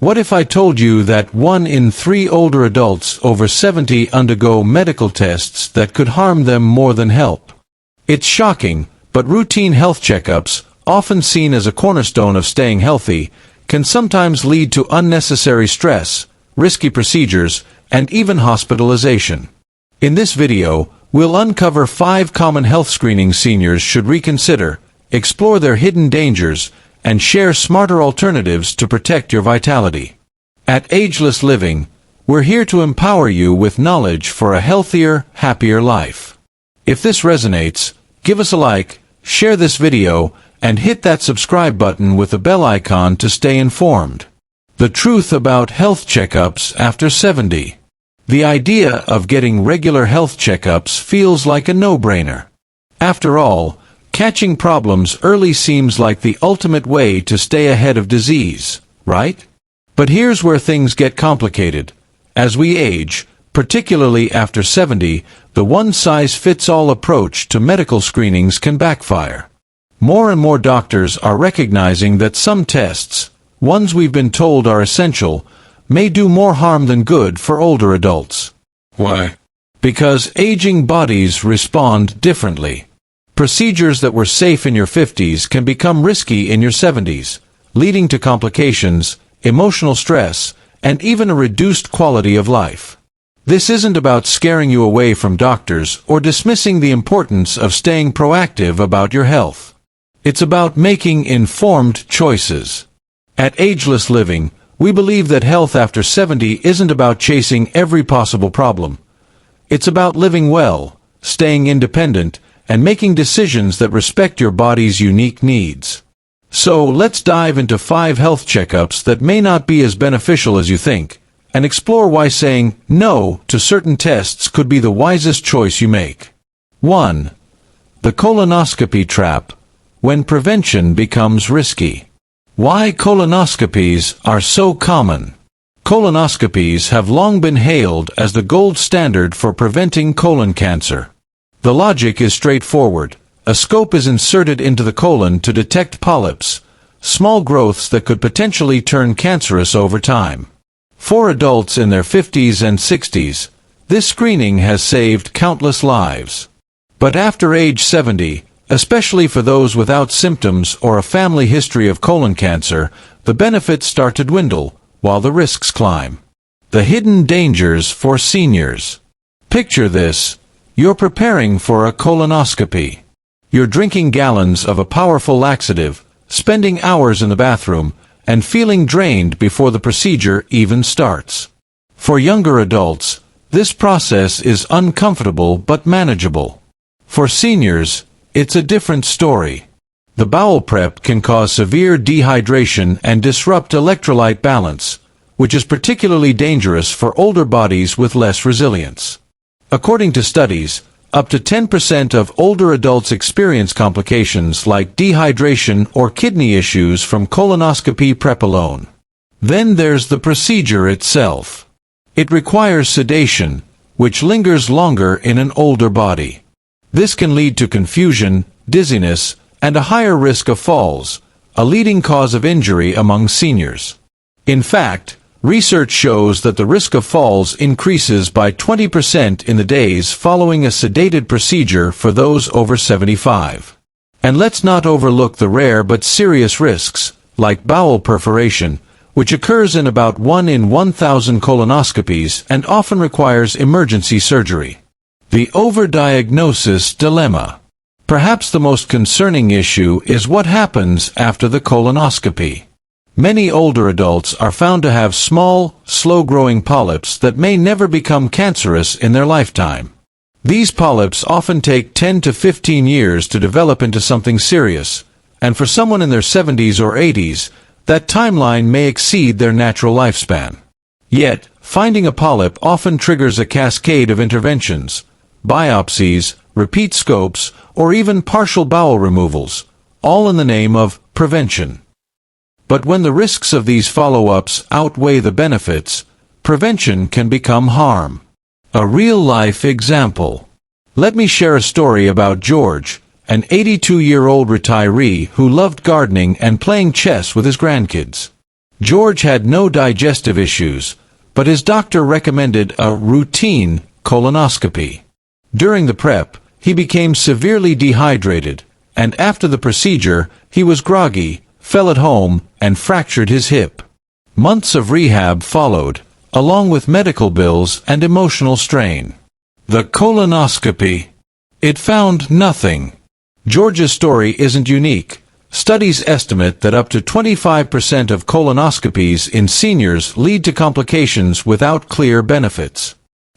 What if I told you that 1 in 3 older adults over 70 undergo medical tests that could harm them more than help? It's shocking, but routine health checkups, often seen as a cornerstone of staying healthy, can sometimes lead to unnecessary stress, risky procedures, and even hospitalization. In this video, we'll uncover 5 common health screenings seniors should reconsider, explore their hidden dangers, and share smarter alternatives to protect your vitality. At Ageless Living, we're here to empower you with knowledge for a healthier, happier life. If this resonates, give us a like, share this video, and hit that subscribe button with the bell icon to stay informed. The truth about health checkups after 70. The idea of getting regular health checkups feels like a no-brainer. After all, catching problems early seems like the ultimate way to stay ahead of disease, right? But here's where things get complicated. As we age, particularly after 70, the one-size-fits-all approach to medical screenings can backfire. More and more doctors are recognizing that some tests, ones we've been told are essential, may do more harm than good for older adults. Why? Because aging bodies respond differently. Procedures that were safe in your 50s can become risky in your 70s, leading to complications, emotional stress, and even a reduced quality of life. This isn't about scaring you away from doctors or dismissing the importance of staying proactive about your health. It's about making informed choices. At Ageless Living, we believe that health after 70 isn't about chasing every possible problem. It's about living well, staying independent, and making decisions that respect your body's unique needs. So let's dive into 5 health checkups that may not be as beneficial as you think, and explore why saying no to certain tests could be the wisest choice you make. 1. The colonoscopy trap, when prevention becomes risky. Why colonoscopies are so common. Colonoscopies have long been hailed as the gold standard for preventing colon cancer. The logic is straightforward. A scope is inserted into the colon to detect polyps, small growths that could potentially turn cancerous over time. For adults in their 50s and 60s, this screening has saved countless lives. But after age 70, especially for those without symptoms or a family history of colon cancer, the benefits start to dwindle, while the risks climb. The hidden dangers for seniors. Picture this. You're preparing for a colonoscopy. You're drinking gallons of a powerful laxative, spending hours in the bathroom, and feeling drained before the procedure even starts. For younger adults, this process is uncomfortable but manageable. For seniors, it's a different story. The bowel prep can cause severe dehydration and disrupt electrolyte balance, which is particularly dangerous for older bodies with less resilience. According to studies, up to 10% of older adults experience complications like dehydration or kidney issues from colonoscopy prep alone. Then there's the procedure itself. It requires sedation, which lingers longer in an older body. This can lead to confusion, dizziness, and a higher risk of falls, a leading cause of injury among seniors. In fact, research shows that the risk of falls increases by 20% in the days following a sedated procedure for those over 75. And let's not overlook the rare but serious risks, like bowel perforation, which occurs in about 1 in 1,000 colonoscopies and often requires emergency surgery. The overdiagnosis dilemma. Perhaps the most concerning issue is what happens after the colonoscopy. Many older adults are found to have small, slow-growing polyps that may never become cancerous in their lifetime. These polyps often take 10 to 15 years to develop into something serious, and for someone in their 70s or 80s, that timeline may exceed their natural lifespan. Yet, finding a polyp often triggers a cascade of interventions, biopsies, repeat scopes, or even partial bowel removals, all in the name of prevention. But when the risks of these follow-ups outweigh the benefits, prevention can become harm. A real-life example. Let me share a story about George, an 82-year-old retiree who loved gardening and playing chess with his grandkids. George had no digestive issues, but his doctor recommended a routine colonoscopy. During the prep, he became severely dehydrated, and after the procedure, he was groggy, fell at home, and fractured his hip. Months of rehab followed, along with medical bills and emotional strain. The colonoscopy. It found nothing. George's story isn't unique. Studies estimate that up to 25% of colonoscopies in seniors lead to complications without clear benefits.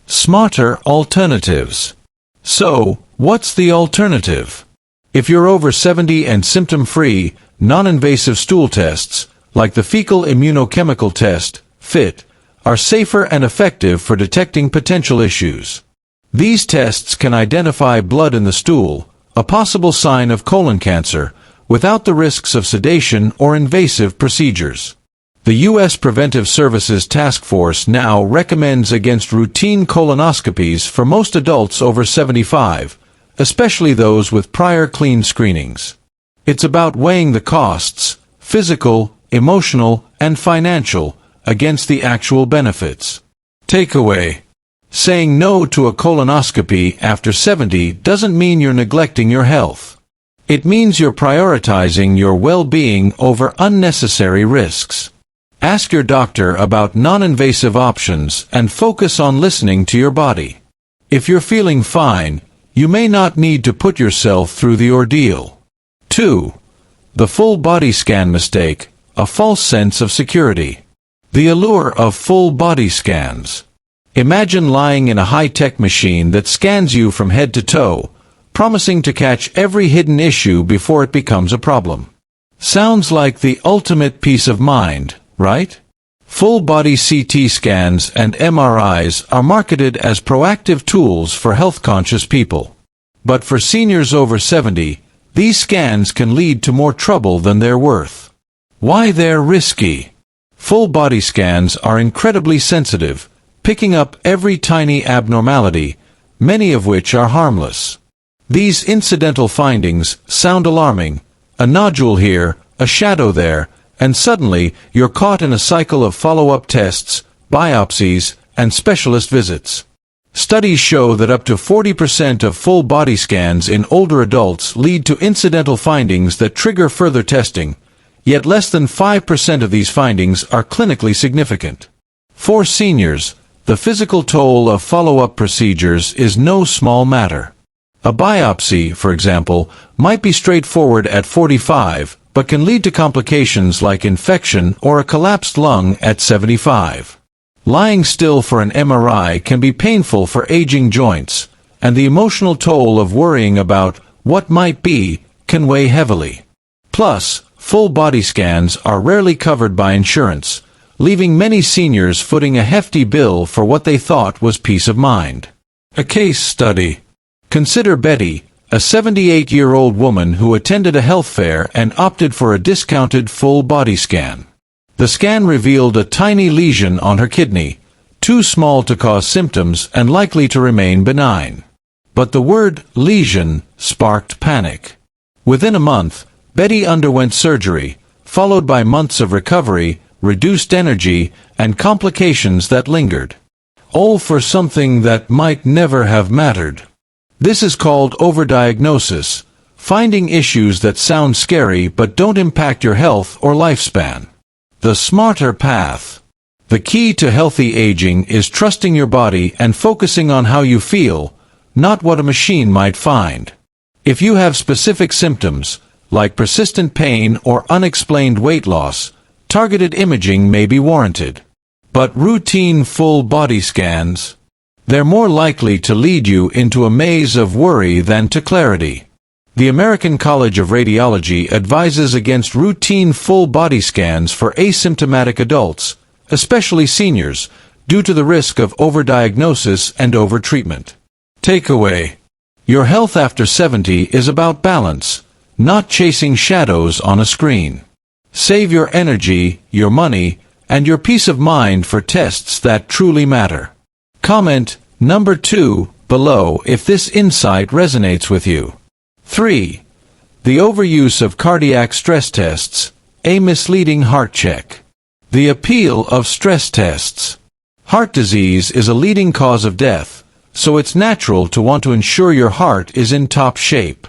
Smarter alternatives. So, what's the alternative? If you're over 70 and symptom-free, non-invasive stool tests, like the fecal immunochemical test, FIT, are safer and effective for detecting potential issues. These tests can identify blood in the stool, a possible sign of colon cancer, without the risks of sedation or invasive procedures. The U.S. Preventive Services Task Force now recommends against routine colonoscopies for most adults over 75, especially those with prior clean screenings. It's about weighing the costs, physical, emotional, and financial, against the actual benefits. Takeaway. Saying no to a colonoscopy after 70 doesn't mean you're neglecting your health. It means you're prioritizing your well-being over unnecessary risks. Ask your doctor about non-invasive options and focus on listening to your body. If you're feeling fine, you may not need to put yourself through the ordeal. 2. The full body scan mistake, a false sense of security. The allure of full body scans. Imagine lying in a high-tech machine that scans you from head to toe, promising to catch every hidden issue before it becomes a problem. Sounds like the ultimate peace of mind, right? Full-body CT scans and MRIs are marketed as proactive tools for health-conscious people. But for seniors over 70, these scans can lead to more trouble than they're worth. Why they're risky? Full-body scans are incredibly sensitive, picking up every tiny abnormality, many of which are harmless. These incidental findings sound alarming: a nodule here, a shadow there, and suddenly you're caught in a cycle of follow-up tests, biopsies, and specialist visits. Studies show that up to 40% of full body scans in older adults lead to incidental findings that trigger further testing, yet less than 5% of these findings are clinically significant. For seniors, the physical toll of follow-up procedures is no small matter. A biopsy, for example, might be straightforward at 45, but can lead to complications like infection or a collapsed lung at 75. Lying still for an MRI can be painful for aging joints, and the emotional toll of worrying about what might be can weigh heavily. Plus, full body scans are rarely covered by insurance, leaving many seniors footing a hefty bill for what they thought was peace of mind. A case study. Consider Betty, a 78-year-old woman who attended a health fair and opted for a discounted full body scan. The scan revealed a tiny lesion on her kidney, too small to cause symptoms and likely to remain benign. But the word lesion sparked panic. Within a month, Betty underwent surgery, followed by months of recovery, reduced energy, and complications that lingered. All for something that might never have mattered. This is called overdiagnosis, finding issues that sound scary but don't impact your health or lifespan. The smarter path. The key to healthy aging is trusting your body and focusing on how you feel, not what a machine might find. If you have specific symptoms, like persistent pain or unexplained weight loss, targeted imaging may be warranted. But routine full body scans? They're more likely to lead you into a maze of worry than to clarity. The American College of Radiology advises against routine full body scans for asymptomatic adults, especially seniors, due to the risk of overdiagnosis and overtreatment. Takeaway. Your health after 70 is about balance, not chasing shadows on a screen. Save your energy, your money, and your peace of mind for tests that truly matter. Comment number 2 below if this insight resonates with you. 3. The overuse of cardiac stress tests, a misleading heart check. The appeal of stress tests. Heart disease is a leading cause of death, so it's natural to want to ensure your heart is in top shape.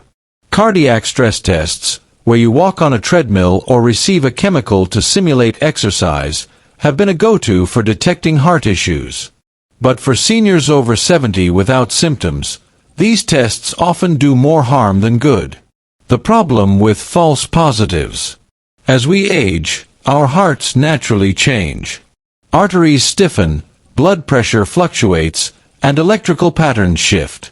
Cardiac stress tests, where you walk on a treadmill or receive a chemical to simulate exercise, have been a go-to for detecting heart issues. But for seniors over 70 without symptoms, these tests often do more harm than good. The problem with false positives. As we age, our hearts naturally change. Arteries stiffen, blood pressure fluctuates, and electrical patterns shift.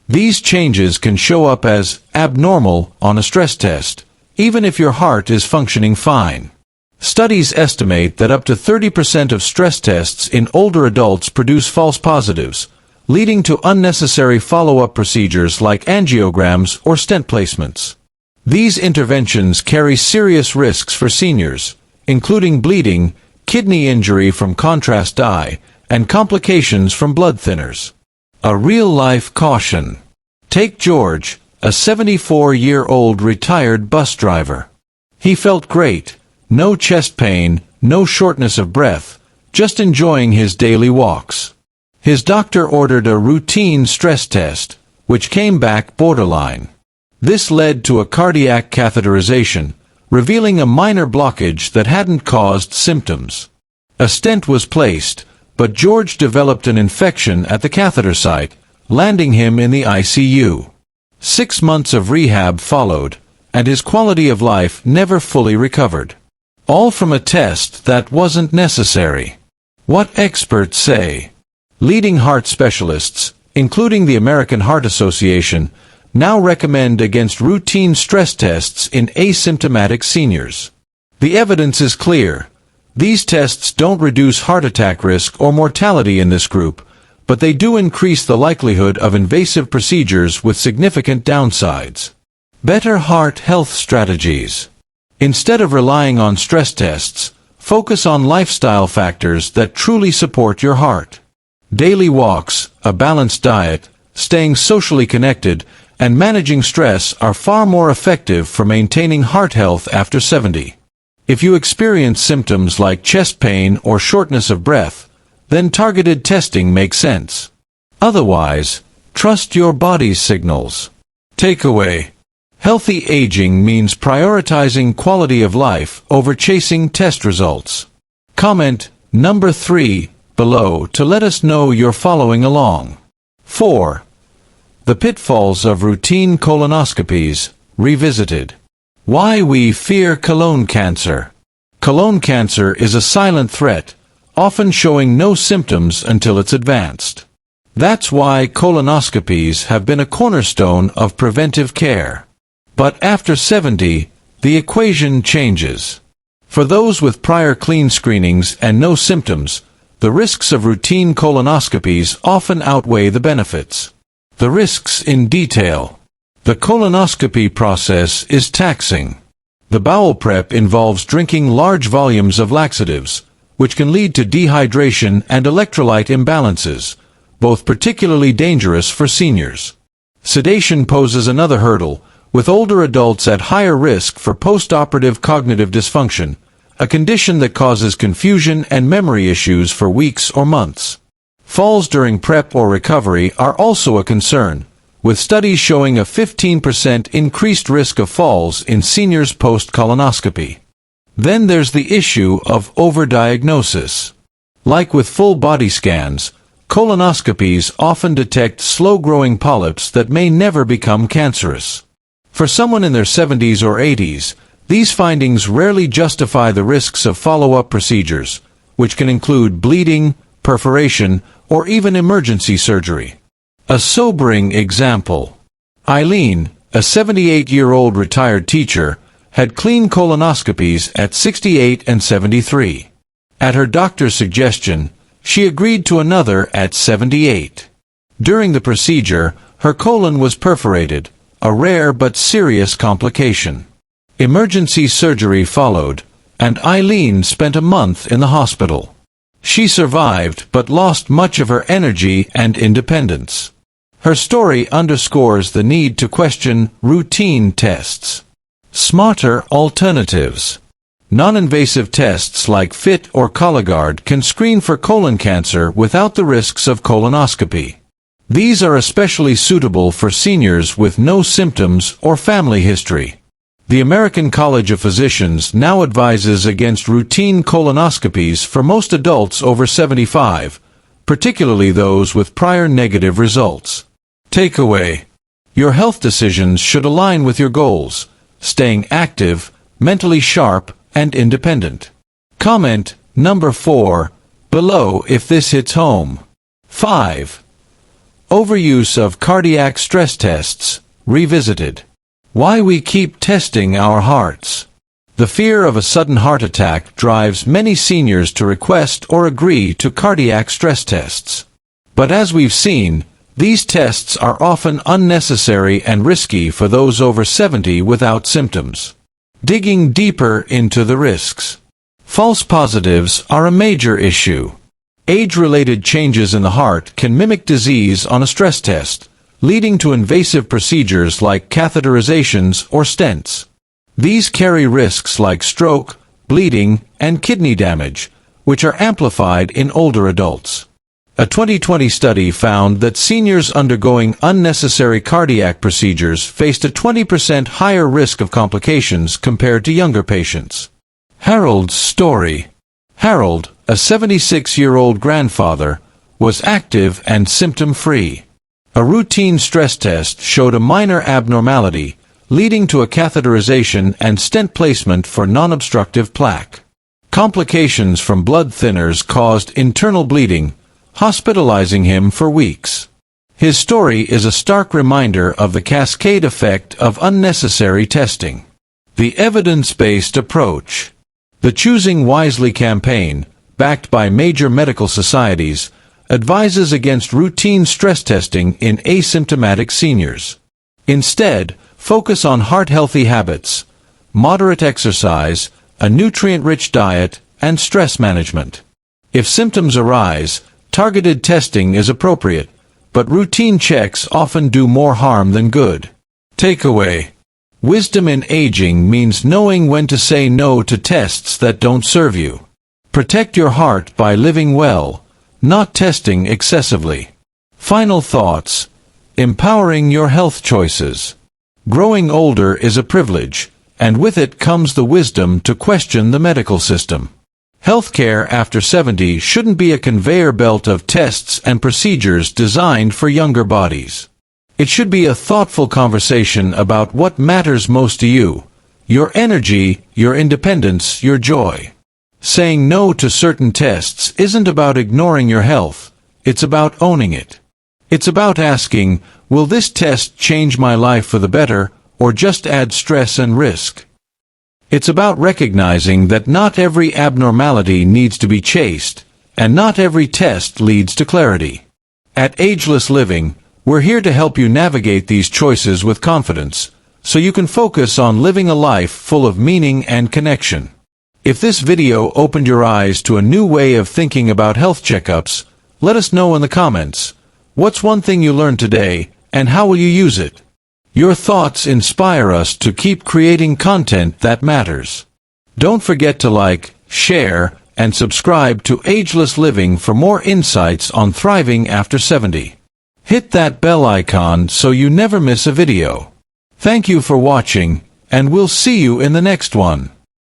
These changes can show up as abnormal on a stress test, even if your heart is functioning fine. Studies estimate that up to 30% of stress tests in older adults produce false positives, leading to unnecessary follow-up procedures like angiograms or stent placements. These interventions carry serious risks for seniors, including bleeding, kidney injury from contrast dye, and complications from blood thinners. A real-life caution. Take George, a 74-year-old retired bus driver. He felt great, no chest pain, no shortness of breath, just enjoying his daily walks. His doctor ordered a routine stress test, which came back borderline. This led to a cardiac catheterization, revealing a minor blockage that hadn't caused symptoms. A stent was placed, but George developed an infection at the catheter site, landing him in the ICU. 6 months of rehab followed, and his quality of life never fully recovered. All from a test that wasn't necessary. What experts say. Leading heart specialists, including the American Heart Association, now recommend against routine stress tests in asymptomatic seniors. The evidence is clear. These tests don't reduce heart attack risk or mortality in this group, but they do increase the likelihood of invasive procedures with significant downsides. Better heart health strategies. Instead of relying on stress tests, focus on lifestyle factors that truly support your heart. Daily walks, a balanced diet, staying socially connected, and managing stress are far more effective for maintaining heart health after 70. If you experience symptoms like chest pain or shortness of breath, then targeted testing makes sense. Otherwise, trust your body's signals. Takeaway. Healthy aging means prioritizing quality of life over chasing test results. Comment number 3 below to let us know you're following along. 4. The pitfalls of routine colonoscopies, revisited. Why we fear colon cancer. Colon cancer is a silent threat, often showing no symptoms until it's advanced. That's why colonoscopies have been a cornerstone of preventive care. But after 70, the equation changes. For those with prior clean screenings and no symptoms, the risks of routine colonoscopies often outweigh the benefits. The risks in detail. The colonoscopy process is taxing. The bowel prep involves drinking large volumes of laxatives, which can lead to dehydration and electrolyte imbalances, both particularly dangerous for seniors. Sedation poses another hurdle, with older adults at higher risk for post-operative cognitive dysfunction, a condition that causes confusion and memory issues for weeks or months. Falls during prep or recovery are also a concern, with studies showing a 15% increased risk of falls in seniors post-colonoscopy. Then there's the issue of overdiagnosis. Like with full body scans, colonoscopies often detect slow-growing polyps that may never become cancerous. For someone in their 70s or 80s, these findings rarely justify the risks of follow-up procedures, which can include bleeding, perforation, or even emergency surgery. A sobering example. Eileen, a 78-year-old retired teacher, had clean colonoscopies at 68 and 73. At her doctor's suggestion, she agreed to another at 78. During the procedure, her colon was perforated, a rare but serious complication. Emergency surgery followed, and Eileen spent a month in the hospital. She survived but lost much of her energy and independence. Her story underscores the need to question routine tests. Smarter alternatives. Non-invasive tests like FIT or Cologuard can screen for colon cancer without the risks of colonoscopy. These are especially suitable for seniors with no symptoms or family history. The American College of Physicians now advises against routine colonoscopies for most adults over 75, particularly those with prior negative results. Takeaway: your health decisions should align with your goals, staying active, mentally sharp, and independent. Comment number 4 below if this hits home. 5. Overuse of cardiac stress tests, revisited. Why we keep testing our hearts. The fear of a sudden heart attack drives many seniors to request or agree to cardiac stress tests. But as we've seen, these tests are often unnecessary and risky for those over 70 without symptoms. Digging deeper into the risks. False positives are a major issue. Age-related changes in the heart can mimic disease on a stress test, leading to invasive procedures like catheterizations or stents. These carry risks like stroke, bleeding, and kidney damage, which are amplified in older adults. A 2020 study found that seniors undergoing unnecessary cardiac procedures faced a 20% higher risk of complications compared to younger patients. Harold's story. Harold, a 76-year-old grandfather, was active and symptom-free. A routine stress test showed a minor abnormality, leading to a catheterization and stent placement for non-obstructive plaque. Complications from blood thinners caused internal bleeding, hospitalizing him for weeks. His story is a stark reminder of the cascade effect of unnecessary testing. The evidence-based approach. The Choosing Wisely campaign, backed by major medical societies, advises against routine stress testing in asymptomatic seniors. Instead, focus on heart-healthy habits, moderate exercise, a nutrient-rich diet, and stress management. If symptoms arise, targeted testing is appropriate, but routine checks often do more harm than good. Takeaway: wisdom in aging means knowing when to say no to tests that don't serve you. Protect your heart by living well, not testing excessively. Final thoughts: empowering your health choices. Growing older is a privilege, and with it comes the wisdom to question the medical system. Healthcare after 70 shouldn't be a conveyor belt of tests and procedures designed for younger bodies. It should be a thoughtful conversation about what matters most to you: your energy, your independence, your joy. Saying no to certain tests isn't about ignoring your health, it's about owning it. It's about asking, will this test change my life for the better, or just add stress and risk? It's about recognizing that not every abnormality needs to be chased, and not every test leads to clarity. At Ageless Living, we're here to help you navigate these choices with confidence, so you can focus on living a life full of meaning and connection. If this video opened your eyes to a new way of thinking about health checkups, let us know in the comments. What's one thing you learned today, and how will you use it? Your thoughts inspire us to keep creating content that matters. Don't forget to like, share, and subscribe to Ageless Living for more insights on thriving after 70. Hit that bell icon so you never miss a video. Thank you for watching, and we'll see you in the next one.